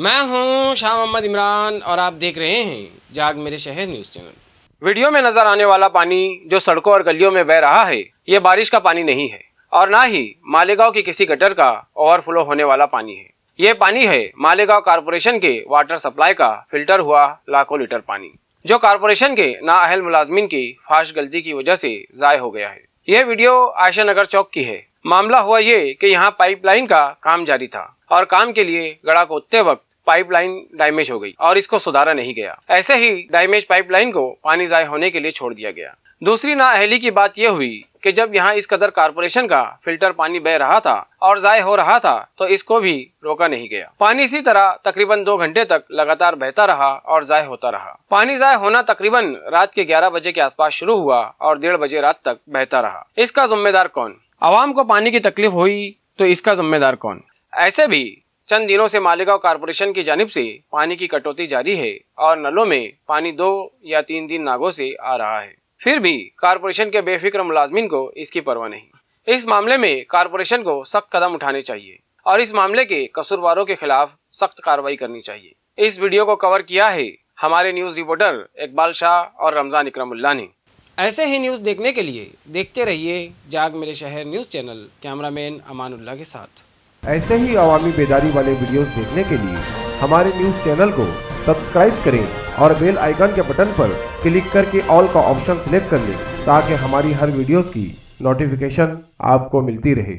मैं हूं शाह मोहम्मद इमरान और आप देख रहे हैं जाग मेरे शहर न्यूज़ चैनल। वीडियो में नजर आने वाला पानी जो सड़कों और गलियों में बह रहा है, ये बारिश का पानी नहीं है और ना ही मालेगांव की किसी गटर का ओवरफ्लो होने वाला पानी है। ये पानी है मालेगांव कारपोरेशन के वाटर सप्लाई का फिल्टर हुआ लाखों लीटर पानी, जो कारपोरेशन के नाअहल मुलाजमीन की फाश गलती की वजह से जाय हो गया है। यह वीडियो आयशा नगर चौक की है। मामला हुआ ये कि यहाँ पाइपलाइन का काम जारी था और काम के लिए गड़ा खोदते वक्त पाइपलाइन डैमेज हो गई और इसको सुधारा नहीं गया। ऐसे ही डैमेज पाइपलाइन को पानी जाय होने के लिए छोड़ दिया गया। दूसरी नाअहली की बात यह हुई कि जब यहाँ इस कदर कारपोरेशन का फिल्टर पानी बह रहा था और जाय हो रहा था तो इसको भी रोका नहीं गया। पानी इसी तरह तकरीबन 2 घंटे तक लगातार बहता रहा और जाय होता रहा। पानी जाय होना तकरीबन रात के 11 बजे के आसपास शुरू हुआ और 1:30 बजे रात तक बहता रहा। इसका जिम्मेदार कौन? आवाम को पानी की तकलीफ हुई तो इसका जिम्मेदार कौन? ऐसे भी चंद दिनों से मालेगांव कारपोरेशन की जानिब से पानी की कटौती जारी है और नलों में पानी 2 या 3 दिन नागों से आ रहा है, फिर भी कारपोरेशन के बेफिक्र मुलाजमीन को इसकी परवाह नहीं। इस मामले में कारपोरेशन को सख्त कदम उठाने चाहिए और इस मामले के कसूरवारों के खिलाफ सख्त कार्रवाई करनी चाहिए। इस वीडियो को कवर किया है हमारे न्यूज रिपोर्टर इकबाल शाह और रमजान इकरामुल्लाह ने। ऐसे ही न्यूज़ देखने के लिए देखते रहिए जाग मेरे शहर न्यूज़ चैनल, कैमरामैन अमानुल्लाह के साथ। ऐसे ही अवामी बेदारी वाले वीडियोस देखने के लिए हमारे न्यूज़ चैनल को सब्सक्राइब करें और बेल आइकन के बटन पर क्लिक करके ऑल का ऑप्शन सिलेक्ट कर लें ताकि हमारी हर वीडियोस की नोटिफिकेशन आपको मिलती रहे।